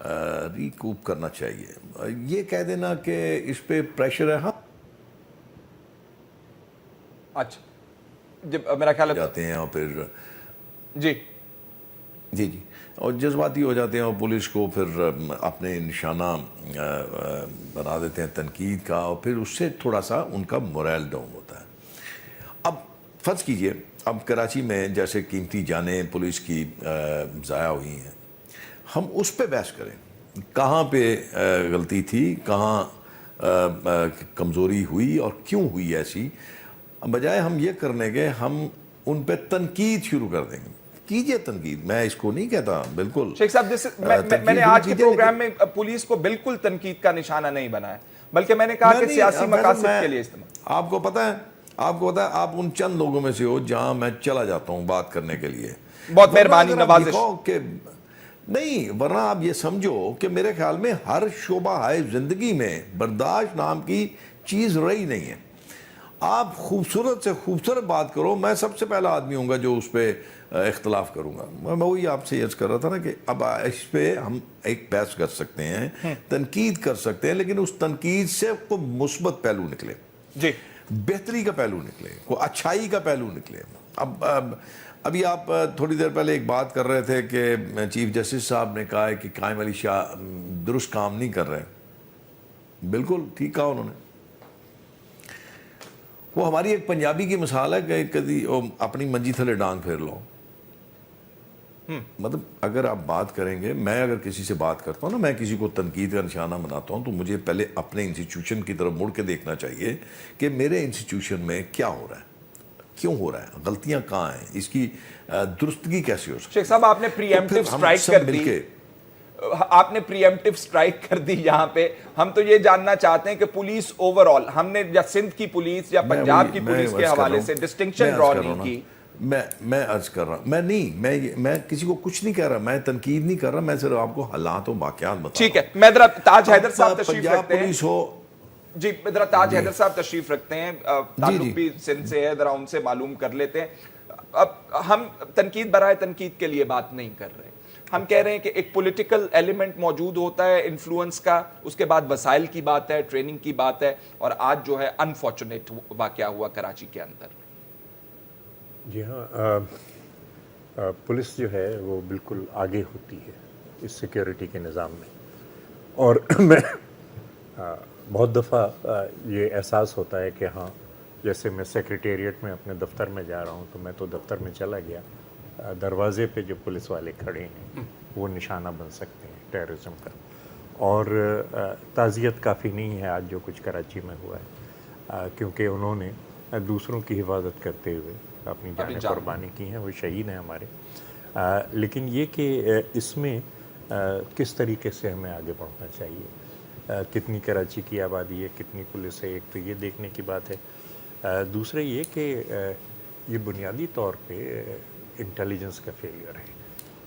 Recoup کرنا چاہیے. یہ کہہ دینا کہ اس پہ پریشر ہے, ہاں اچھا جب میرا خیال ہے جاتے ہیں اور پھر جی جی اور جذباتی ہو جاتے ہیں اور پولیس کو پھر اپنے نشانہ بنا دیتے ہیں تنقید کا, اور پھر اس سے تھوڑا سا ان کا مورائل ڈاؤن ہوتا ہے. اب فرض کیجئے اب کراچی میں جیسے قیمتی جانیں پولیس کی ضائع ہوئی ہیں, ہم اس پہ بحث کریں کہاں پہ غلطی تھی, کہاں کمزوری ہوئی اور کیوں ہوئی ایسی, بجائے ہم یہ کرنے کے ہم ان پہ تنقید شروع کر دیں گے. کیجئے تنقید, میں اس کو نہیں کہتا بالکل. شیخ صاحب میں نے آج کے پروگرام میں پولیس کو بالکل تنقید کا نشانہ نہیں بنایا, بلکہ میں نے کہا کہ سیاسی مقاصد کے لیے استعمال. آپ کو پتہ ہے آپ ان چند لوگوں میں سے ہو جہاں میں چلا جاتا ہوں بات کرنے کے لیے. بہت مہربانی, نوازش. نہیں, ورنہ آپ یہ سمجھو کہ میرے خیال میں ہر شعبہ ہے زندگی میں برداشت نام کی چیز رہی نہیں ہے. آپ خوبصورت سے خوبصورت بات کرو, میں سب سے پہلا آدمی ہوں گا جو اس پہ اختلاف کروں گا. میں وہی آپ سے عرض کر رہا تھا نا کہ اب اس پہ ہم ایک بحث کر سکتے ہیں, تنقید کر سکتے ہیں, لیکن اس تنقید سے کوئی مثبت پہلو نکلے, جی بہتری کا پہلو نکلے, کوئی اچھائی کا پہلو نکلے. ابھی آپ تھوڑی دیر پہلے ایک بات کر رہے تھے کہ چیف جسٹس صاحب نے کہا ہے کہ قائم علی شاہ درست کام نہیں کر رہے. بالکل ٹھیک کہا انہوں نے. وہ ہماری ایک پنجابی کی مثال ہے کہ کبھی اپنی منجی تھلے ڈانگ پھیر لو. مطلب اگر آپ بات کریں گے, میں اگر کسی سے بات کرتا ہوں نا, میں کسی کو تنقید کا نشانہ بناتا ہوں تو مجھے پہلے اپنے انسٹیٹیوشن کی طرف مڑ کے دیکھنا چاہیے کہ میرے انسٹیٹیوشن میں کیا ہو رہا ہے, کیوں ہو رہا ہے, غلطیاں کہاں ہیں, اس کی درستگی کیسے ہو سکتی ہے. شیخ صاحب آپ نے پری ایمپٹیو سٹرائک کر دی, آپ نے پری ایمپٹیو سٹرائک کر دی یہاں پہ. ہم تو یہ جاننا چاہتے ہیں کہ پولیس اوورآل, ہم نے یا سندھ کی پولیس یا پنجاب کی پولیس کے حوالے سے ڈسٹنکشن ڈرا نہیں کی. میں عرض کر رہا ہوں, میں نہیں, میں کسی کو کچھ نہیں کہہ رہا, میں تنقید نہیں کر رہا, میں صرف آپ کو حالات و واقعات بتا رہا ہوں. ٹھیک ہے, میں ذرا تاج حیدر صاحب تشریف رکھتے ہیں. پولیس ہو جی ذرا تاج حیدر صاحب تشریف رکھتے ہیں, تعلق بھی سندھ سے ہے, ذرا ان سے معلوم کر لیتے ہیں. اب ہم تنقید برائے تنقید کے لیے بات نہیں کر رہے, ہم کہہ رہے ہیں کہ ایک پولیٹیکل ایلیمنٹ موجود ہوتا ہے انفلوئنس کا, اس کے بعد وسائل کی بات ہے, ٹریننگ کی بات ہے, اور آج جو ہے انفارچونیٹ واقعہ ہوا کراچی کے اندر. جی ہاں, پولیس جو ہے وہ بالکل آگے ہوتی ہے اس سیکیورٹی کے نظام میں, اور میں بہت دفعہ یہ احساس ہوتا ہے کہ ہاں جیسے میں سیکریٹریٹ میں اپنے دفتر میں جا رہا ہوں تو میں تو دفتر میں چلا گیا, دروازے پہ جو پولیس والے کھڑے ہیں وہ نشانہ بن سکتے ہیں ٹیررزم کا. اور تعزیت کافی نہیں ہے آج جو کچھ کراچی میں ہوا ہے, کیونکہ انہوں نے دوسروں کی حفاظت کرتے ہوئے اپنی جانیں قربانی کی ہیں, وہ شہید ہیں ہمارے. لیکن یہ کہ اس میں کس طریقے سے ہمیں آگے بڑھنا چاہیے, کتنی کراچی کی آبادی ہے, کتنی پولیس ہے, ایک تو یہ دیکھنے کی بات ہے. دوسرے یہ کہ یہ بنیادی طور پہ انٹیلیجنس کا فیلئر ہے.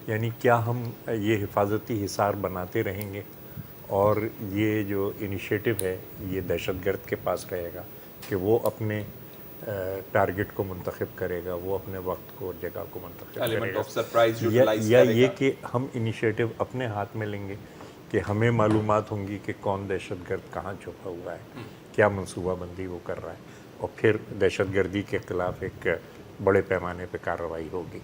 یعنی کیا ہم یہ حفاظتی حصار بناتے رہیں گے اور یہ جو انیشیٹو ہے یہ دہشت گرد کے پاس رہے گا کہ وہ اپنے ٹارگٹ کو منتخب کرے گا, وہ اپنے وقت کو اور جگہ کو منتخب کرے گا, یا یہ کہ ہم انیشیٹو اپنے ہاتھ میں لیں گے کہ ہمیں معلومات ہوں گی کہ کون دہشت گرد کہاں چھپا ہوا ہے, کیا منصوبہ بندی وہ کر رہا ہے, اور پھر دہشت گردی کے خلاف ایک بڑے پیمانے پہ کارروائی ہوگی.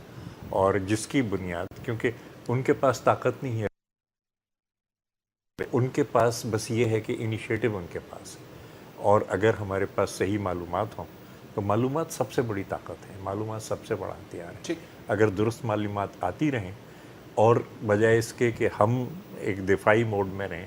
اور جس کی بنیاد, کیونکہ ان کے پاس طاقت نہیں ہے, ان کے پاس بس یہ ہے کہ انیشیٹو ان کے پاس ہے. اور اگر ہمارے پاس صحیح معلومات ہوں تو معلومات سب سے بڑی طاقت ہے, معلومات سب سے بڑا ہتھیار ہے. اگر درست معلومات آتی رہیں اور بجائے اس کے کہ ہم ایک دفاعی موڈ میں رہیں,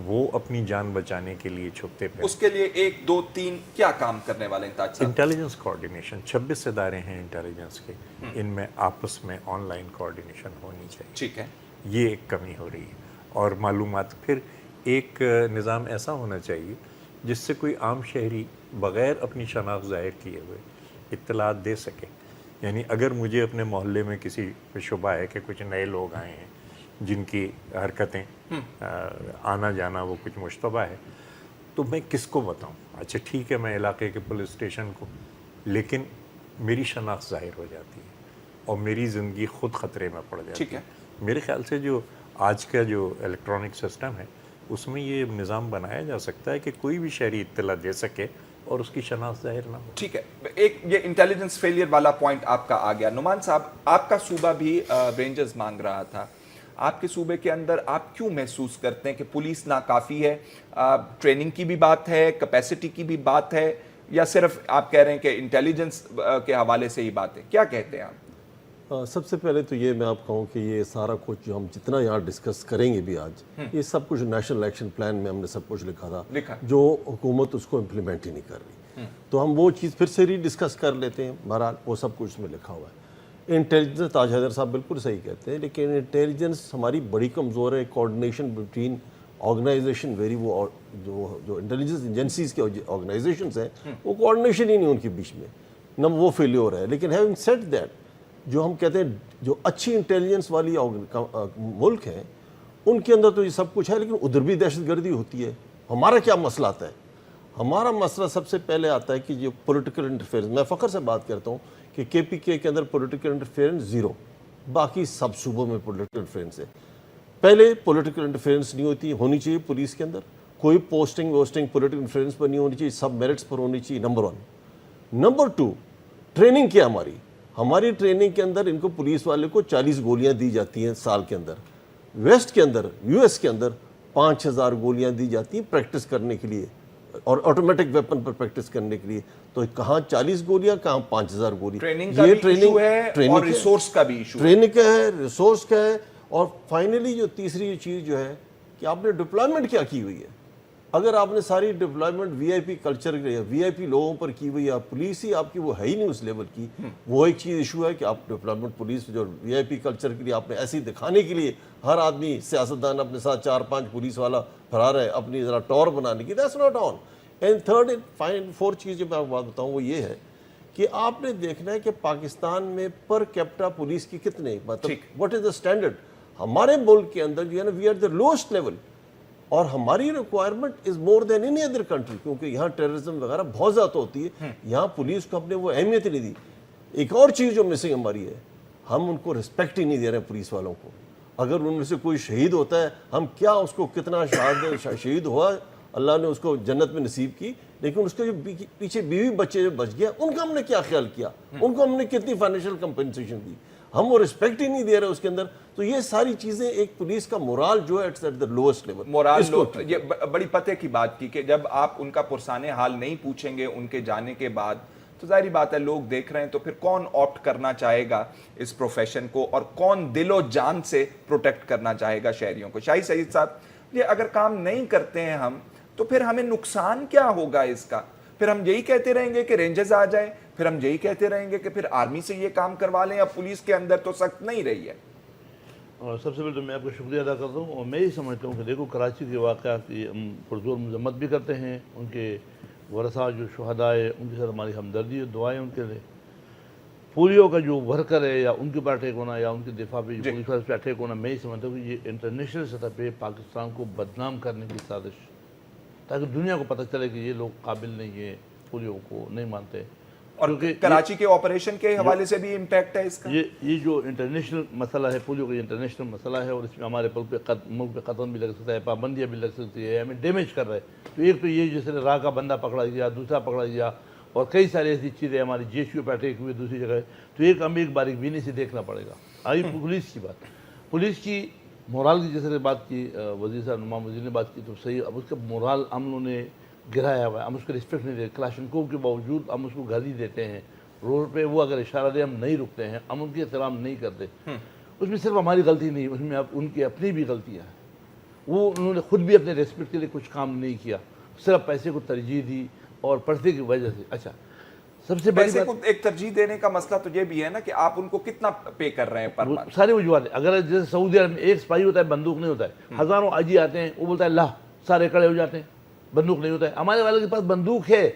وہ اپنی جان بچانے کے لیے چھپتے پھریں. اس کے لیے 1 2 3 کیا کام کرنے والے ہیں تاج صاحب؟ انٹیلیجنس کوارڈینیشن, 26 ادارے ہیں انٹیلیجنس کے, ان میں آپس میں آن لائن کوارڈینیشن ہونی چاہیے. ٹھیک ہے, یہ ایک کمی ہو رہی ہے. اور معلومات, پھر ایک نظام ایسا ہونا چاہیے جس سے کوئی عام شہری بغیر اپنی شناخت ظاہر کیے ہوئے اطلاعات دے سکے. یعنی اگر مجھے اپنے محلے میں کسی شبہ ہے کہ کچھ نئے لوگ آئے ہیں جن کی حرکتیں آنا جانا وہ کچھ مشتبہ ہے, تو میں کس کو بتاؤں؟ اچھا ٹھیک ہے, میں علاقے کے پولیس اسٹیشن کو, لیکن میری شناخت ظاہر ہو جاتی ہے اور میری زندگی خود خطرے میں پڑ جاتی ہے. میرے خیال سے جو آج کا جو الیکٹرانک سسٹم ہے اس میں یہ نظام بنایا جا سکتا ہے کہ کوئی بھی شہری اطلاع دے سکے اور اس کی شناخت ظاہر نہ ہو. ٹھیک ہے, ایک یہ انٹیلیجنس فیلئر والا پوائنٹ آپ کا آ گیا. نعمان صاحب, آپ کا صوبہ بھی رینجرز مانگ رہا تھا, آپ کے صوبے کے اندر آپ کیوں محسوس کرتے ہیں کہ پولیس ناکافی ہے؟ ٹریننگ کی بھی بات ہے, کیپیسٹی کی بھی بات ہے, یا صرف آپ کہہ رہے ہیں کہ انٹیلیجنس کے حوالے سے ہی بات ہے؟ کیا کہتے ہیں آپ؟ سب سے پہلے تو یہ میں آپ کہوں کہ یہ سارا کچھ جو ہم جتنا یہاں ڈسکس کریں گے بھی آج, یہ سب کچھ نیشنل ایکشن پلان میں ہم نے سب کچھ لکھا تھا, جو حکومت اس کو امپلیمنٹ ہی نہیں کر رہی. تو ہم وہ چیز پھر سے ری ڈسکس کر لیتے ہیں. بہرحال وہ سب کچھ اس میں لکھا ہوا ہے. انٹیلیجنس, تاج حیدر صاحب بالکل صحیح کہتے ہیں, لیکن انٹیلیجنس ہماری بڑی کمزور ہے. کوآرڈینیشن بٹوین آرگنائزیشن ویری, وہ جو انٹیلیجنس ایجنسیز کے آرگنائزیشنس ہیں وہ کوآرڈینیشن ہی نہیں ان کے بیچ میں, نہ وہ فیلیور ہے. لیکن ہیونگ سیڈ دیٹ, جو ہم کہتے ہیں جو اچھی انٹیلیجنس والی ملک ہیں ان کے اندر تو یہ سب کچھ ہے, لیکن ادھر بھی دہشت گردی ہوتی ہے. ہمارا کیا مسئلہ آتا ہے؟ ہمارا مسئلہ سب سے پہلے آتا ہے کہ جو پولیٹیکل انٹرفیئرنس, میں فخر سے بات کرتا ہوں کہ کے پی کے اندر پولیٹیکل انٹرفیئرنس زیرو, باقی سب صوبوں میں پولیٹیکل انٹرفیئرنس ہے. پہلے پولیٹیکل انٹرفیئرنس نہیں ہونی چاہیے پولیس کے اندر, کوئی پوسٹنگ پولیٹیکل انٹرفیئرنس پر نہیں ہونی چاہیے, سب میرٹس پر ہونی چاہیے. نمبر 1. نمبر 2, ٹریننگ کیا ہماری ٹریننگ کے اندر ان کو پولیس والے کو 40 گولیاں دی جاتی ہیں سال کے اندر. ویسٹ کے اندر, یو ایس کے اندر 5000 گولیاں دی جاتی ہیں پریکٹس کرنے کے لیے, اور آٹومیٹک ویپن پر پریکٹس کرنے کے لیے. تو کہاں 40 گولیاں, کہاں 5000 گولی. یہ ٹریننگ ہے اور ریسورس کا بھی ایشو, ٹریننگ کا ہے, ریسورس کا ہے. اور فائنلی جو تیسری چیز جو ہے کہ آپ نے ڈپلائمنٹ کیا کی ہوئی ہے. اگر آپ نے ساری deployment we I P culture we آئی پی لوگوں پر کی ہوئی ہے, پولیس ہی آپ کی وہ ہے ہی نہیں اس لیول کی. وہ ایک چیز ایشو ہے کہ آپ ڈپلائمنٹ پولیس جو وی آئی پی کلچر کے لیے آپ نے ایسے ہی دکھانے کے لیے ہر آدمی سیاستدان اپنے ساتھ 4-5 پولیس والا پھرا رہے ہیں اپنی ذرا ٹور بنانے کی. That's not on. And third and fourth چیز جو میں آپ کو بات بتاؤں وہ یہ ہے کہ آپ نے دیکھنا ہے کہ پاکستان میں پر کیپٹا پولیس کی کتنے, مطلب واٹ از دا اسٹینڈرڈ. ہمارے ملک کے اندر جو ہے نا we are the lowest level, اور ہماری requirement is more than any other country, کیونکہ یہاں ٹیررزم وغیرہ بہت زیادہ ہوتی ہے. یہاں پولیس کو اپنے وہ اہمیت نہیں دی. ایک اور چیز جو مسنگ ہماری ہے, ہم ان کو رسپیکٹ ہی نہیں دے رہے ہیں پولیس والوں کو. اگر ان میں سے کوئی شہید ہوتا ہے, ہم کیا اس کو کتنا شہید ہوا, اللہ نے اس کو جنت میں نصیب کی, لیکن اس کے جو پیچھے بیوی بچے جو بچ گیا ان کا ہم نے کیا خیال کیا, ان کو ہم نے کتنی فائنینشیل کمپنسیشن دی, ہم وہ رسپیکٹ ہی نہیں دے رہے اس کے اندر. تو یہ ساری چیزیں ایک پولیس کا مورال جو ہے at the lowest level. Morale یہ بڑی پتہ کی بات کی کہ جب آپ ان کا پرسانِ حال نہیں پوچھیں گے ان کے جانے کے بعد, تو ظاہری بات ہے لوگ دیکھ رہے ہیں, تو پھر کون آپٹ کرنا چاہے گا اس پروفیشن کو, اور کون دل و جان سے پروٹیکٹ کرنا چاہے گا شہریوں کو. شاہی سعید صاحب, یہ اگر کام نہیں کرتے ہیں ہم تو پھر ہمیں نقصان کیا ہوگا اس کا؟ پھر ہم یہی کہتے رہیں گے کہ رینجرز آ جائیں, پھر ہم یہی کہتے رہیں گے کہ پھر آرمی سے یہ کام کروا لیں, اب پولیس کے اندر تو سخت نہیں رہی ہے. اور سب سے پہلے تو میں آپ کا شکریہ ادا کرتا ہوں, اور میں یہ سمجھتا ہوں کہ دیکھو کراچی کے واقعات کی ہم پرزور مذمت بھی کرتے ہیں, ان کے ورثاء جو شہداء ہیں ان کے ساتھ ہماری ہمدردی اور دعائیں ان کے لیے. پولیو کا جو ورکر ہے یا ان کے اوپر اٹیک ہونا یا ان کے دفاع پہ جو پولیس والے پہ اٹیک ہونا, میں یہ سمجھتا ہوں کہ یہ انٹرنیشنل سطح پہ پاکستان کو بدنام کرنے کی سازش, تاکہ دنیا کو پتہ چلے کہ یہ لوگ قابل نہیں ہیں, پولیو کو نہیں مانتے. اور کراچی کے آپریشن کے حوالے سے بھی امپیکٹ ہے اس کا. یہ جو انٹرنیشنل مسئلہ ہے, پولیو کا انٹرنیشنل مسئلہ ہے, اور اس میں ہمارے ملک پہ قدم بھی لگ سکتا ہے, پابندیاں بھی لگ سکتی ہے, ہمیں ڈیمیج کر رہا ہے. تو ایک تو یہ جیسے راہ کا بندہ پکڑا گیا, دوسرا پکڑا گیا, اور کئی ساری ایسی چیزیں ہماری جے سی او پہ اٹیک ہوئے دوسری جگہ. تو ہمیں ایک باریک بینی سے دیکھنا پڑے گا. آئی پولیس کی بات, پولیس کی مورال کی جیسے بات کی وزیر صاحب نعمان وزیر نے بات کی, تو صحیح. اب اس کا مورال ہم لوگوں نے گرایا ہوا ہے, ہم اس کو رسپیکٹ نہیں دیتے. کلاشنکوف کے باوجود ہم اس کو گالی دیتے ہیں روڈ پہ, وہ اگر اشارہ دے ہم نہیں رکتے ہیں, ہم ان کی احترام نہیں کرتے. اس میں صرف ہماری غلطی نہیں, اس میں ان کی اپنی بھی غلطیاں ہیں. وہ انہوں نے خود بھی اپنے ریسپیکٹ کے لیے کچھ کام نہیں کیا, صرف پیسے کو ترجیح دی اور پردے کی وجہ سے. اچھا, سب سے بڑی پیسے کو ایک ترجیح دینے کا مسئلہ تو یہ بھی ہے نا کہ آپ ان کو کتنا پے کر رہے ہیں پر منتھ. ساری وجوہات ہیں. اگر جیسے سعودی عرب میں ایک سپاہی ہوتا ہے, بندوق نہیں ہوتا ہے, ہزاروں حاجی آتے ہیں, وہ بولتا ہے اللہ, سارے کھڑے ہو جاتے ہیں, بندوق نہیں ہوتا ہے. ہمارے والے کے پاس بندوق ہے,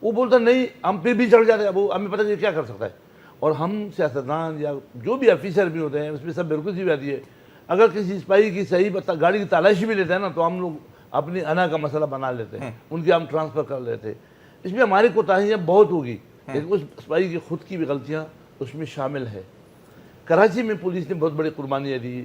وہ بولتا نہیں, ہم پھر بھی چڑھ جاتے ہیں, وہ ہمیں پتہ نہیں کیا کر سکتا ہے. اور ہم سیاستدان یا جو بھی آفیسر بھی ہوتے ہیں اس میں سب بالکل سی آتی ہے. اگر کسی سپاہی کی صحیح گاڑی کی تلاشی بھی لیتے ہیں نا, تو ہم لوگ اپنی انا کا مسئلہ بنا لیتے ہیں, ان کی ہم ٹرانسفر کر لیتے. اس میں ہماری کوتاہیاں بہت ہوگی, لیکن اس سپاہی کی خود کی بھی غلطیاں اس میں شامل ہے. کراچی میں پولیس نے بہت بڑی قربانیاں دی,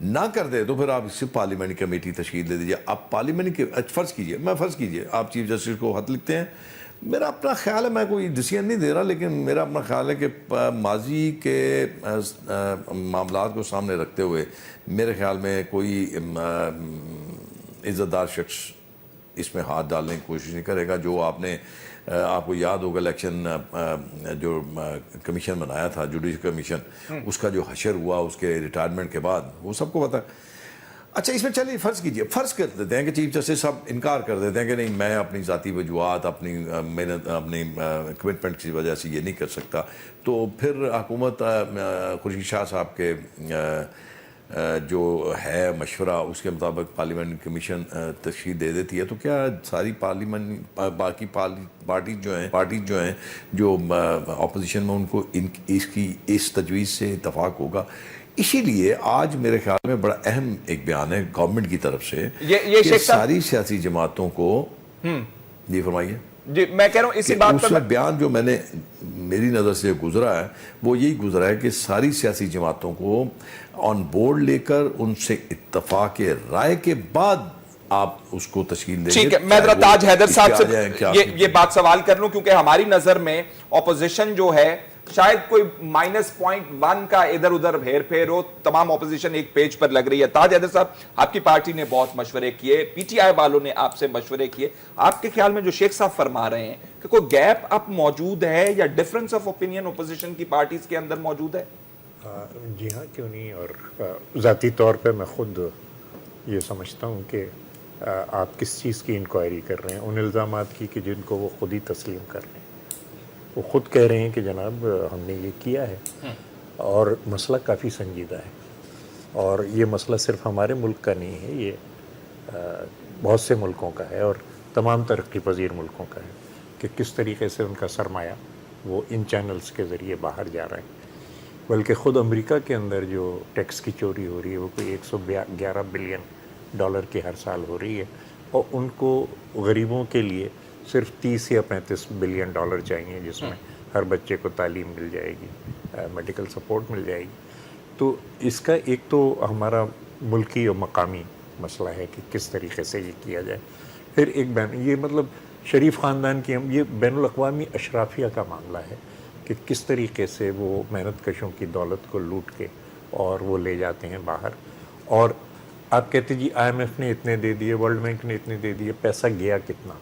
نہ کر دے تو پھر آپ اس سے پارلیمنٹ کمیٹی تشکیل دے دیجیے. آپ پارلیمنٹ کے فرض کیجیے آپ چیف جسٹس کو خط لکھتے ہیں. میرا اپنا خیال ہے, میں کوئی ڈیسیژن نہیں دے رہا, لیکن میرا اپنا خیال ہے کہ ماضی کے معاملات کو سامنے رکھتے ہوئے میرے خیال میں کوئی عزت دار شخص اس میں ہاتھ ڈالنے کی کوشش نہیں کرے گا. جو آپ کو یاد ہوگا الیکشن جو کمیشن بنایا تھا, جوڈیشل کمیشن, اس کا جو حشر ہوا اس کے ریٹائرمنٹ کے بعد, وہ سب کو پتہ ہے. اچھا اس میں چلیے فرض کر دیتے ہیں کہ چیف جسٹس صاحب انکار کر دیتے ہیں کہ نہیں, میں اپنی ذاتی وجوہات, اپنی محنت, اپنی کمٹمنٹ کی وجہ سے یہ نہیں کر سکتا, تو پھر حکومت خورشید شاہ صاحب کے جو ہے مشورہ اس کے مطابق پارلیمنٹ کمیشن تشکیل دے دیتی ہے. تو کیا ساری پارلیمنٹ باقی پارٹیز جو ہیں جو اپوزیشن میں, ان کو اس تجویز سے اتفاق ہوگا؟ اسی لیے آج میرے خیال میں بڑا اہم ایک بیان ہے گورنمنٹ کی طرف سے کہ ساری سیاسی جماعتوں کو, جی فرمائیے. جی میں کہہ رہا ہوں اسی بات پر بیان جو میری نظر سے گزرا ہے وہ یہی گزرا ہے کہ ساری سیاسی جماعتوں کو آن بورڈ لے کر ان سے اتفاق رائے کے بعد آپ اس کو تشکیل دیں. ٹھیک ہے, میں ذرا تاج حیدر صاحب سے یہ بات سوال کر لوں, کیونکہ ہماری نظر میں اپوزیشن جو ہے شاید کوئی -0.1 کا ادھر ادھر ہیر پھیر ہو, تمام اپوزیشن ایک پیج پر لگ رہی ہے. تاج حیدر صاحب, آپ کی پارٹی نے بہت مشورے کیے, پی ٹی آئی والوں نے آپ سے مشورے کیے, آپ کے خیال میں جو شیخ صاحب فرما رہے ہیں کہ کوئی گیپ اب موجود ہے یا ڈیفرنس آف اوپینین اپوزیشن کی پارٹیز کے اندر موجود ہے؟ جی ہاں, کیوں نہیں. اور ذاتی طور پہ میں خود یہ سمجھتا ہوں کہ آپ کس چیز کی انکوائری کر رہے ہیں, ان الزامات کی کہ جن کو وہ خود ہی تسلیم کر رہے ہیں. وہ خود کہہ رہے ہیں کہ جناب ہم نے یہ کیا ہے, اور مسئلہ کافی سنجیدہ ہے, اور یہ مسئلہ صرف ہمارے ملک کا نہیں ہے, یہ بہت سے ملکوں کا ہے اور تمام ترقی پذیر ملکوں کا ہے کہ کس طریقے سے ان کا سرمایہ وہ ان چینلز کے ذریعے باہر جا رہا ہے. بلکہ خود امریکہ کے اندر جو ٹیکس کی چوری ہو رہی ہے وہ کوئی $111 بلین کی ہر سال ہو رہی ہے, اور ان کو غریبوں کے لیے صرف 30 یا 35 بلین ڈالر چاہیے, جس میں ہر بچے کو تعلیم مل جائے گی, میڈیکل سپورٹ مل جائے گی. تو اس کا ایک تو ہمارا ملکی اور مقامی مسئلہ ہے کہ کس طریقے سے یہ کیا جائے. پھر ایک یہ مطلب شریف خاندان کی یہ بین الاقوامی اشرافیہ کا معاملہ ہے کہ کس طریقے سے وہ محنت کشوں کی دولت کو لوٹ کے اور وہ لے جاتے ہیں باہر. اور آپ کہتے جی IMF نے اتنے دے دیے, ورلڈ بینک نے اتنے دے دیے, پیسہ گیا کتنا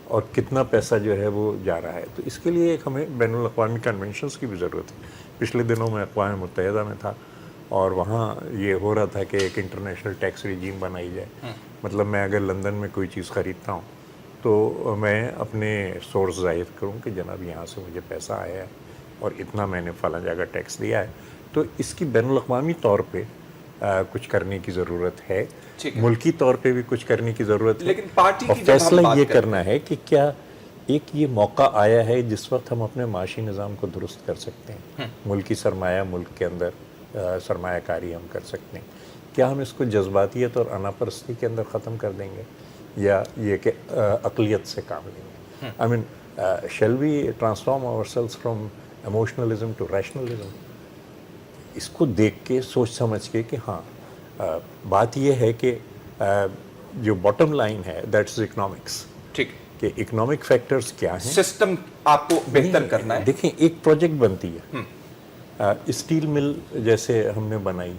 اور کتنا پیسہ جو ہے وہ جا رہا ہے. تو اس کے لیے ایک ہمیں بین الاقوامی کنونشنز کی بھی ضرورت ہے. پچھلے دنوں میں اقوام متحدہ میں تھا اور وہاں یہ ہو رہا تھا کہ ایک انٹرنیشنل ٹیکس ریجیم بنائی جائے. مطلب میں اگر لندن میں کوئی چیز خریدتا ہوں تو میں اپنے سورس ظاہر کروں کہ جناب یہاں سے مجھے پیسہ آیا ہے اور اتنا میں نے فلاں جگہ ٹیکس دیا ہے. تو اس کی بین الاقوامی طور پہ کچھ کرنے کی ضرورت ہے, ملکی طور پہ بھی کچھ کرنے کی ضرورت ہے. لیکن پارٹی کی فیصلہ یہ کرنا ہے کہ کیا ایک یہ موقع آیا ہے جس وقت ہم اپنے معاشی نظام کو درست کر سکتے ہیں, ملکی سرمایہ ملک کے اندر سرمایہ کاری ہم کر سکتے ہیں. کیا ہم اس کو جذباتیت اور انا پرستی کے اندر ختم کر دیں گے یا یہ کہ عقلیت سے کام لیں گے؟ آئی مین shall we transform ourselves from emotionalism to rationalism؟ اس کو دیکھ کے سوچ سمجھ کے کہ ہاں بات یہ ہے کہ جو باٹم لائن ہے دیٹس اکنامکس, ٹھیک, کہ اکنامک فیکٹرز کیا ہیں, سسٹم آپ کو بہتر کرنا ہے. دیکھیں ایک پروجیکٹ بنتی ہے, اسٹیل مل جیسے ہم نے بنائی,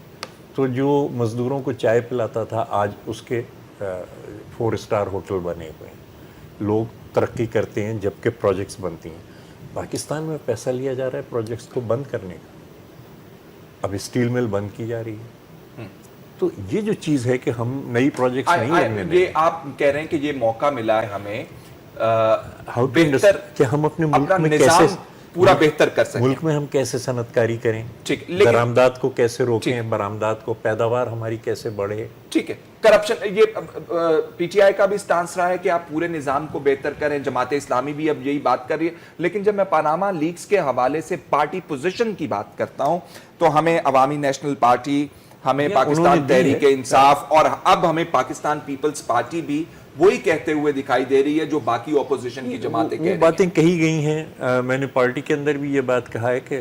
تو جو مزدوروں کو چائے پلاتا تھا آج اس کے 4 اسٹار ہوٹل بنے ہوئے ہیں, لوگ ترقی کرتے ہیں جبکہ پروجیکٹس بنتی ہیں. پاکستان میں پیسہ لیا جا رہا ہے پروجیکٹس کو بند کرنے کا, اب اسٹیل مل بند کی جا رہی ہے. تو یہ جو چیز ہے کہ ہم نئی پروجیکٹس نہیں لگنے دیں. یہ آپ کہہ رہے ہیں کہ یہ موقع ملا ہے ہمیں بہتر کہ ہم اپنے ملک میں کیسے پورا بہتر کر سکیں, ملک میں ہم کیسے صنعت کاری کریں, درآمدات کو کیسے روکیں, برآمدات کو, پیداوار ہماری کیسے بڑھے. ٹھیک ہے, کرپشن, یہ پی ٹی آئی کا بھی سٹانس رہا ہے کہ آپ پورے نظام کو بہتر کریں, جماعت اسلامی بھی اب یہی بات کر رہی ہے. لیکن جب میں پاناما لیکس کے حوالے سے پارٹی پوزیشن کی بات کرتا ہوں تو ہمیں عوامی نیشنل پارٹی, ہمیں پاکستان تحریک انصاف اور اب ہمیں پاکستان پیپلز پارٹی بھی وہی کہتے ہوئے دکھائی دے رہی ہے جو باقی اپوزیشن کی جماعتیں کہہ رہی ہیں. باتیں کہی گئی ہیں, میں نے پارٹی کے اندر بھی یہ بات کہا ہے کہ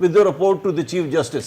with the report to the chief justice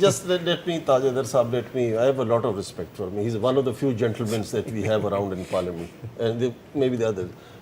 just let me Taj Hadar Saab, let me, I have a lot of respect for him. He's one of the few gentlemen that we have around in parliament and maybe the others.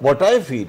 what I feel,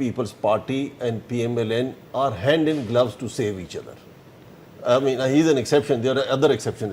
People's Party and PMLN are hand in gloves to save each other. I mean, he's an exception. There are other exceptions.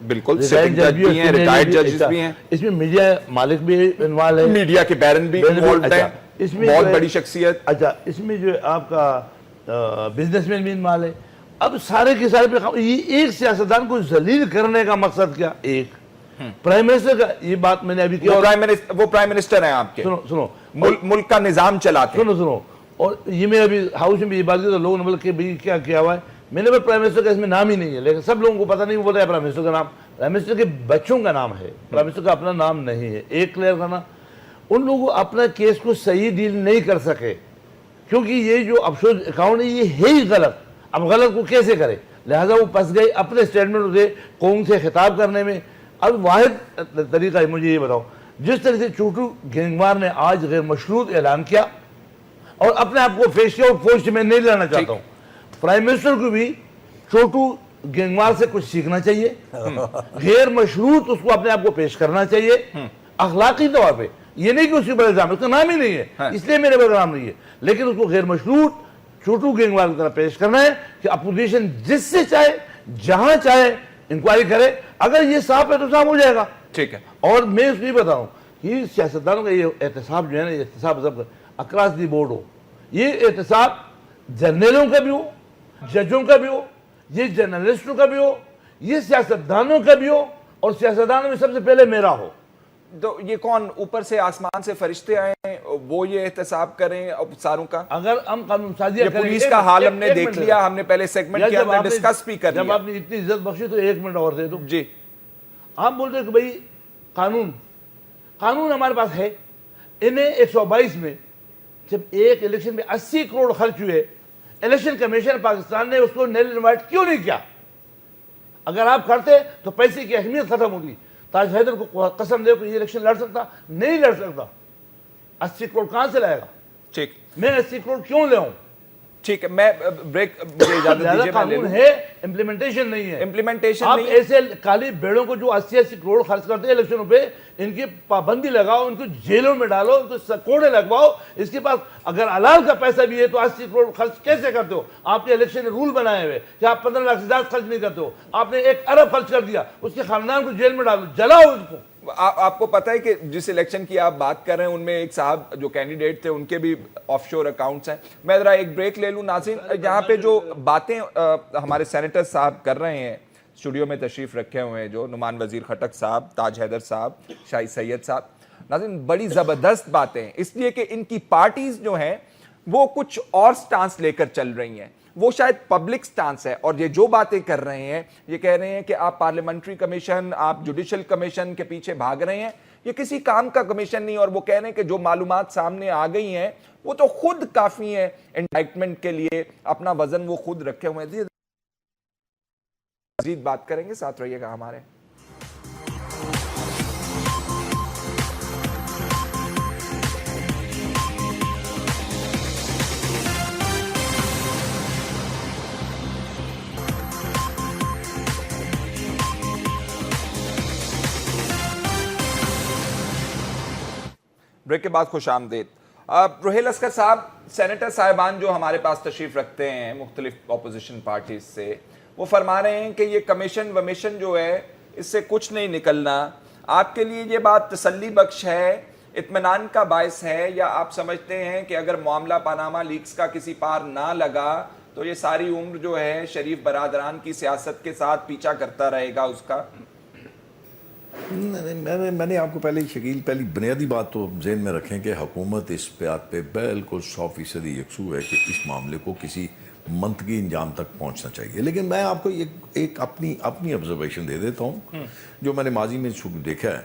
بالکل sitting judge بھی ہیں, retired judges بھی ہیں, اس میں media مالک بھی involve ہے, media کے بیرن بھی انوالوڈ ہیں, اس میں بہت بڑی شخصیت. اچھا اس میں جو آپ کا بزنس مین بھی انوالو ہے. اب سارے کے سارے پہ یہ ایک سیاستدان کو ذلیل کرنے کا مقصد کیا؟ ایک پرائم منسٹر کا, یہ بات میں نے ابھی کیا, وہ پرائم منسٹر ہیں آپ کے, سنو ملک کا نظام چلاتے ہیں. سنو اور یہ میں ابھی ہاؤس میں یہ بات کی تو لوگوں نے بولا کہ بھائی کیا کیا ہوا ہے, میں نے پرائم منسٹر کا اس میں نام ہی نہیں ہے, لیکن سب لوگوں کو پتہ نہیں, وہ بولتا ہے پرائم منسٹر کا نام, پرائم منسٹر کے بچوں کا نام ہے, پرائم منسٹر کا اپنا نام نہیں ہے. ایک کلیئر کرنا, ان لوگوں اپنا کیس کو صحیح ڈیل نہیں کر سکے کیونکہ یہ جو افسوس اکاؤنٹ ہے یہ ہے ہی غلط. اب غلط کو کیسے کرے, لہٰذا وہ پھنس گئے اپنے اسٹیٹمنٹ سے قوم سے خطاب کرنے میں. اب واحد طریقہ ہے, مجھے یہ بتاؤ, جس طرح سے چوٹو گینگوار نے آج غیر مشروط اعلان کیا اور اپنے آپ کو پیش کیا, اور فوج میں نہیں لانا چاہتا ہوں, پرائم منسٹر کو بھی چھوٹو گینگوار سے کچھ سیکھنا چاہیے, غیر مشروط اس کو اپنے آپ کو پیش کرنا چاہیے اخلاقی طور پہ. یہ نہیں کہ اس کے اوپر الزام ہے, اس کا نام ہی نہیں ہے اس لیے میرے پر نام نہیں ہے, لیکن اس کو غیر مشروط چھوٹو گینگوار کی طرح پیش کرنا ہے کہ اپوزیشن جس سے چاہے جہاں چاہے انکوائری کرے, اگر یہ صاف ہے تو صاف ہو جائے گا. ٹھیک ہے. اور میں اس کو یہ بتاؤں کہ سیاستدانوں کا یہ احتساب جو ہے نا, یہ احتساب ضبط اکراس دی بورڈ ہو, یہ احتساب جرنیلوں کا بھی ہو, ججوں کا بھی ہو, یہ جرنلسٹوں کا بھی ہو, یہ سیاستدانوں کا بھی ہو, اور سیاستدانوں میں سب سے پہلے میرا ہو. تو یہ کون اوپر سے آسمان سے فرشتے آئے ہیں وہ یہ احتساب کریں افساروں کا؟ اگر ہم قانون سازی کریں, پولیس کا حال ہم نے دیکھ لیا, ہم نے پہلے سیگمنٹ کے اندر ڈسکس بھی کر لیا. جب آپ نے اتنی عزت بخشی تو ایک منٹ اور دے دو. جی, آپ بولتے ہیں کہ بھئی قانون ہمارے پاس ہے. انہیں 122 میں جب ایک الیکشن میں 80 کروڑ خرچ ہوئے, الیکشن کمیشن پاکستان نے اس کو نیل انوائٹ کیوں نہیں کیا؟ اگر آپ کرتے تو پیسے کی اہمیت ختم ہوتی. تاج حیدر کو قسم دے کہ یہ الیکشن لڑ سکتا, نہیں لڑ سکتا. 80 کروڑ کہاں سے لائے گا؟ ٹھیک, میں 80 کروڑ کیوں لے آؤں؟ ٹھیک ہے, میں بریک, مجھے اجازت دیجیے, قانون ہے, امپلیمنٹیشن نہیں ہے. امپلیمنٹیشن آپ نہیں. ایسے کالی بیڑوں کو جو 80 کروڑ خرچ کرتے ہیں الیکشنوں پہ, ان کی پابندی لگاؤ, ان کو جیلوں میں ڈالو, ان کو سکوڑے لگواؤ. اس کے پاس اگر حلال کا پیسہ بھی ہے تو 80 کروڑ خرچ کیسے کرتے ہو؟ آپ نے الیکشن نے رول بنائے ہوئے کہ آپ 15 لاکھ سے زیادہ خرچ نہیں کرتے ہو. آپ نے 1 ارب خرچ کر دیا, اس کے خاندان کو جیل میں ڈالو, جلاؤ اس کو. آپ کو پتہ ہے کہ جس الیکشن کی آپ بات کر رہے ہیں ان میں ایک صاحب جو کینڈیڈیٹ تھے ان کے بھی آف شور اکاؤنٹس ہیں. میں ذرا ایک بریک لے لوں. ناظرین, یہاں پہ جو باتیں ہمارے سینیٹر صاحب کر رہے ہیں, اسٹوڈیو میں تشریف رکھے ہوئے ہیں, جو نعمان وزیر خٹک صاحب, تاج حیدر صاحب, شاہی سید صاحب, ناظرین بڑی زبردست باتیں ہیں, اس لیے کہ ان کی پارٹیز جو ہیں وہ کچھ اور سٹانس لے کر چل رہی ہیں. وہ شاید پبلک سٹانس ہے, اور یہ جو باتیں کر رہے ہیں یہ کہہ رہے ہیں کہ آپ پارلیمنٹری کمیشن, آپ جوڈیشل کمیشن کے پیچھے بھاگ رہے ہیں, یہ کسی کام کا کمیشن نہیں. اور وہ کہہ رہے ہیں کہ جو معلومات سامنے آ گئی ہیں وہ تو خود کافی ہیں انڈائٹمنٹ کے لیے, اپنا وزن وہ خود رکھے ہوئے ہیں. مزید بات کریں گے, ساتھ رہیے گا ہمارے. بریک کے بعد خوش آمدید. روہیل اسکر صاحب, سینیٹر صاحبان جو ہمارے پاس تشریف رکھتے ہیں مختلف اپوزیشن پارٹیز سے, وہ فرما رہے ہیں کہ یہ کمیشن ومیشن جو ہے اس سے کچھ نہیں نکلنا. آپ کے لیے یہ بات تسلی بخش ہے, اطمینان کا باعث ہے, یا آپ سمجھتے ہیں کہ اگر معاملہ پاناما لیکس کا کسی پار نہ لگا تو یہ ساری عمر جو ہے شریف برادران کی سیاست کے ساتھ پیچھا کرتا رہے گا اس کا؟ میں نے آپ کو پہلی بنیادی بات تو ذہن میں رکھیں کہ حکومت اس بات پہ بالکل 100% یکسو ہے کہ اس معاملے کو کسی منطقی انجام تک پہنچنا چاہیے. لیکن میں آپ کو ایک اپنی آبزرویشن دے دیتا ہوں جو میں نے ماضی میں دیکھا ہے.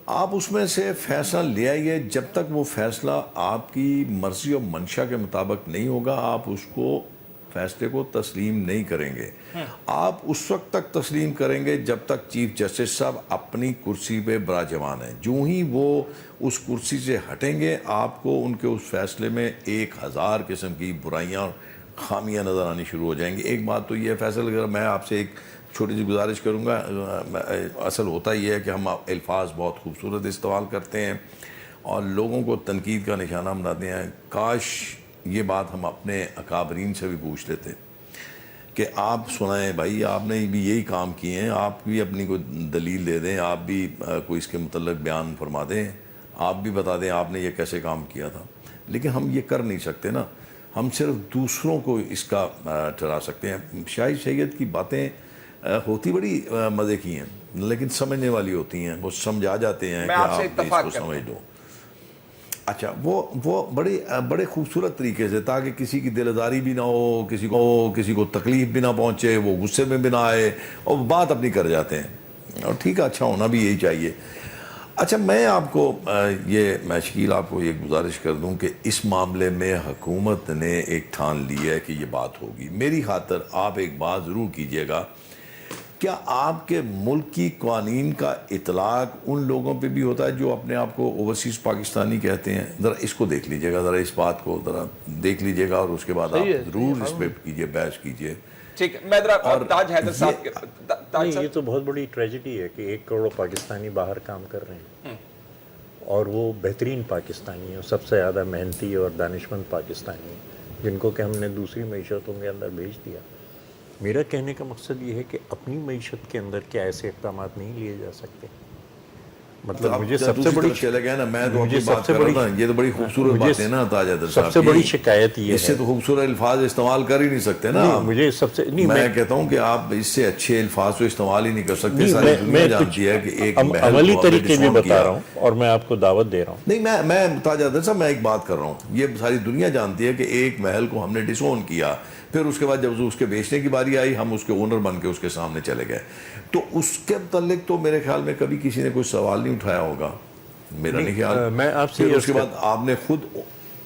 آپ اس میں سے فیصلہ لے آئیے, جب تک وہ فیصلہ آپ کی مرضی اور منشا کے مطابق نہیں ہوگا آپ اس کو فیصلے کو تسلیم نہیں کریں گے. آپ اس وقت تک تسلیم کریں گے جب تک چیف جسٹس صاحب اپنی کرسی پہ براجمان ہیں. جو ہی وہ اس کرسی سے ہٹیں گے آپ کو ان کے اس فیصلے میں 1000 قسم کی برائیاں اور خامیاں نظر آنی شروع ہو جائیں گی. ایک بات تو یہ فیصل, اگر میں آپ سے ایک چھوٹی سی گزارش کروں گا, اصل ہوتا یہ ہے کہ ہم الفاظ بہت خوبصورت استعمال کرتے ہیں اور لوگوں کو تنقید کا نشانہ بناتے ہیں. کاش یہ بات ہم اپنے اکابرین سے بھی پوچھ لیتے. کہ آپ سنائیں بھائی آپ نے بھی یہی کام کیے ہیں, آپ بھی اپنی کوئی دلیل دے دیں, آپ بھی کوئی اس کے متعلق بیان فرما دیں, آپ بھی بتا دیں آپ نے یہ کیسے کام کیا تھا. لیکن ہم یہ کر نہیں سکتے نا, ہم صرف دوسروں کو اس کا ٹھہرا سکتے ہیں. شاہد سید کی باتیں ہوتی بڑی مزے کی ہیں لیکن سمجھنے والی ہوتی ہیں, وہ سمجھا جاتے ہیں کہ آپ اس کو سمجھ لو. اچھا وہ بڑے خوبصورت طریقے سے, تاکہ کسی کی دل آزاری بھی نہ ہو, کسی کو تکلیف بھی نہ پہنچے, وہ غصے میں بھی نہ آئے, اور بات اپنی کر جاتے ہیں. اور ٹھیک ہے, اچھا ہونا بھی یہی چاہیے. اچھا میں آپ کو میں شکیل آپ کو یہ گزارش کر دوں کہ اس معاملے میں حکومت نے ایک ٹھان لی ہے کہ یہ بات ہوگی. میری خاطر آپ ایک بات ضرور کیجئے گا, کیا آپ کے ملک کی قوانین کا اطلاق ان لوگوں پہ بھی ہوتا ہے جو اپنے آپ کو اوورسیز پاکستانی کہتے ہیں؟ ذرا اس کو دیکھ لیجئے گا, ذرا اس بات کو ذرا دیکھ لیجئے گا, اور اس کے بعد آپ ضرور اس پہ کیجئے, بحث کیجئے. ٹھیک ہے, میں ذرا تاج حیدر صاحب یہ تو بہت بڑی ٹریجڈی ہے کہ 1 کروڑ پاکستانی باہر کام کر رہے ہیں اور وہ بہترین پاکستانی ہیں, سب سے زیادہ محنتی اور دانشمند پاکستانی ہیں, جن کو کہ ہم نے دوسری معیشتوں کے اندر بھیج دیا. میرا کہنے کا مقصد یہ ہے کہ اپنی معیشت کے اندر کیا ایسے اقدامات نہیں لیے جا سکتے؟ مطلب مجھے سب سے بڑی چلے گئے نا, میں تو اپنی بات کر رہا تھا, یہ تو بڑی خوبصورت بات ہے نا تاج حیدر صاحب, سب سے بڑی شکایت یہ ہے, اس سے تو خوبصورت الفاظ استعمال کر ہی نہیں سکتے نا. مجھے سب سے نہیں, میں کہتا ہوں کہ آپ اس سے اچھے الفاظ تو استعمال ہی نہیں کر سکتے. ساری دنیا جانتی ہے کہ ایک عملی طریقے بھی بتا رہا ہوں اور میں آپ کو دعوت دے رہا ہوں. نہیں, میں تاج حیدر صاحب میں ایک بات کر رہا ہوں, یہ ساری دنیا جانتی ہے کہ ایک محل کو ہم نے ڈس اون کیا, پھر اس کے بعد جب اس کے بیچنے کی باری آئی ہم اس کے اونر بن کے اس کے سامنے چلے گئے, تو اس کے متعلق تو میرے خیال میں کبھی کسی نے کوئی سوال نہیں اٹھایا ہوگا, میرا نہیں خیال. میں آپ سے اس کے بعد آپ نے خود,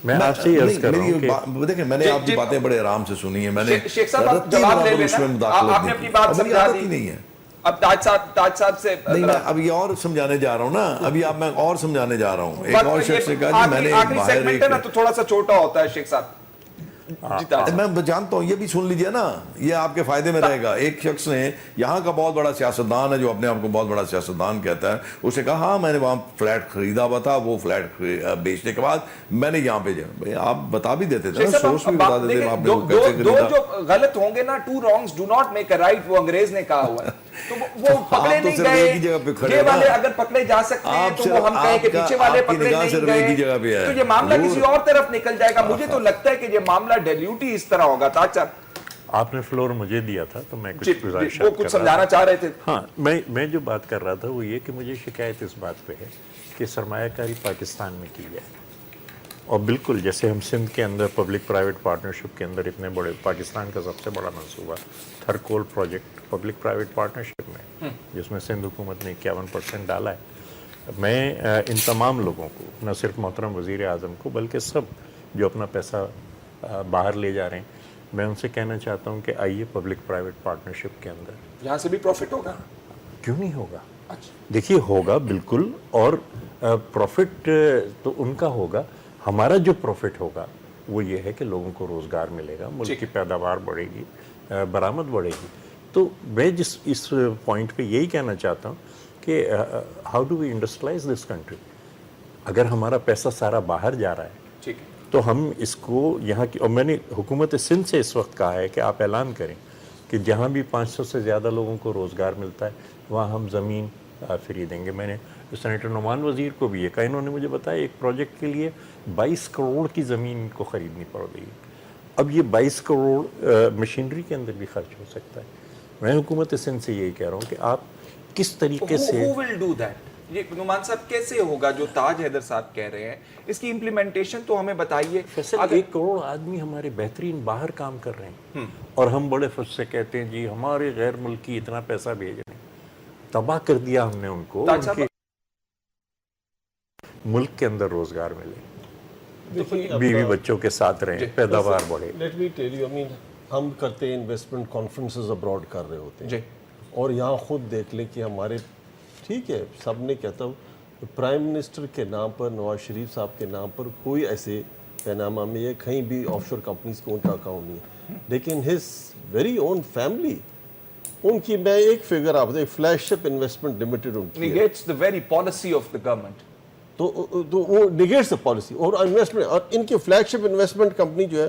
میں آپ سے یہ عرض کر رہا ہوں, دیکھیں میں نے آپ کی باتیں بڑے آرام سے سنی ہیں, میں نے شیخ صاحب جواب لے لینا, آپ نے اپنی بات سمجھا دی نہیں ہے. اب تاج صاحب سے نہیں, میں اب یہ اور سمجھانے جا رہا ہوں نا, ابھی آپ میں اور سمجھانے جا رہا ہوں. ایک اور شخص نے کہا جی میں نے آخری سیگمنٹ ہے نا, تو تھوڑا سا چھوٹا ہوتا ہے شیخ صاحب. میں جانتا ہوں, یہ بھی سن لیجئے نا, یہ آپ کے فائدے میں رہے گا. ایک شخص نے, یہاں کا بہت بڑا سیاستدان ہے جو اپنے آپ کو بہت بڑا سیاستدان کہتا ہے, اس نے کہا ہاں میں نے وہاں فلیٹ خریدا ہوا تھا, وہ فلیٹ بیچنے کے بعد میں نے یہاں پہ جایا. آپ بتا بھی دیتے تھے نا, سورس بھی بتا دیتے آپ نے وہ کیسے دو خریدا. جو غلط ہوں گے نا, 2 wrongs do not make a right, وہ انگریز نے کہا ہوا ہے, تو وہ پکڑے نہیں گئے. یہ والے اگر پکڑے جا سکتے ہیں تو وہ ہم کہیں کہ پیچھے والے پکڑے نہیں گئے, تو یہ معاملہ کسی اور طرف نکل جائے گا. مجھے تو لگتا ہے کہ یہ معاملہ ڈیلیوٹی اس طرح ہوگا. تاج صاحب آپ نے فلور مجھے دیا تھا تو میں کچھ وہ کچھ سمجھانا چاہ رہے تھے. ہاں, میں جو بات کر رہا تھا وہ یہ کہ مجھے شکایت اس بات پہ ہے کہ سرمایہ کاری پاکستان میں کی جائے, اور بالکل جیسے ہم سندھ کے اندر پبلک پرائیویٹ پارٹنرشپ کے اندر اتنے بڑے, پاکستان کا سب سے بڑا منصوبہ Thar coal project public private partnership میں, جس میں سندھ حکومت نے 51% ڈالا ہے. میں ان تمام لوگوں کو, نہ صرف محترم وزیر اعظم کو بلکہ سب جو اپنا پیسہ باہر لے جا رہے ہیں, میں ان سے کہنا چاہتا ہوں کہ آئیے پبلک پرائیویٹ پارٹنرشپ کے اندر. یہاں سے بھی پروفٹ ہوگا؟ کیوں نہیں ہوگا؟ دیکھیے ہوگا بالکل, اور پروفٹ تو ان کا ہوگا. ہمارا جو پروفٹ ہوگا وہ یہ ہے کہ لوگوں کو روزگار ملے گا, ملک کی پیداوار بڑھے گی, برآمد بڑھے گی. تو میں اس پوائنٹ پہ یہی کہنا چاہتا ہوں کہ how do we industrialize this country. اگر ہمارا پیسہ سارا باہر جا رہا ہے تو ہم اس کو یہاں کی, اور میں نے حکومت سندھ سے اس وقت کہا ہے کہ آپ اعلان کریں کہ جہاں بھی 500 سے زیادہ لوگوں کو روزگار ملتا ہے وہاں ہم زمین فری دیں گے. میں نے سینیٹر نعمان وزیر کو بھی یہ کہا, انہوں نے مجھے بتایا ایک پروجیکٹ کے لیے 22 کروڑ کی زمین کو خریدنی پڑ رہی ہے. اب یہ 22 کروڑ مشینری کے اندر بھی خرچ ہو سکتا ہے. میں حکومت سندھ سے یہی کہہ رہا ہوں کہ آپ کس طریقے سے, Who will do that? یہ نعمان صاحب کیسے ہوگا جو تاج حیدر صاحب کہہ رہے ہیں, اس کی امپلیمنٹیشن تو ہمیں بتائیے. فیصل 1 کروڑ آدمی ہمارے بہترین باہر کام کر رہے ہیں, اور ہم بڑے خوش سے کہتے ہیں جی ہمارے غیر ملکی اتنا پیسہ بھیج رہے ہیں. تباہ کر دیا ہم نے ان کو, ان کے ملک کے اندر روزگار ملے, بیوی بچوں کے ساتھ رہیں, پیداوار بڑھے. لیٹ می ٹیل یو, ہم کرتے ہیں انویسٹمنٹ کانفرنسز ابراڈ کر رہے ہوتے ہیں, اور یہاں خود دیکھ لیں کہ ہمارے, ٹھیک ہے سب نے کہتا ہوں پرائم منسٹر کے نام پر, نواز شریف صاحب کے نام پر کوئی ایسے پیناما میں یا کہیں بھی آف شور کمپنیز کو ان کا اکاؤنٹ نہیں ہے, لیکن ہز ویری اون فیملی, ان کی میں ایک فگر آپ دیں, فلیش شپ انویسٹمنٹ لمیٹڈ ان کی negates the very policy of the government. تو وہ نگیٹس دا پالیسی اور انویسٹمنٹ, اور ان کی فلیگ شپ انویسٹمنٹ کمپنی جو ہے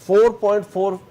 4.4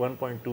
1.2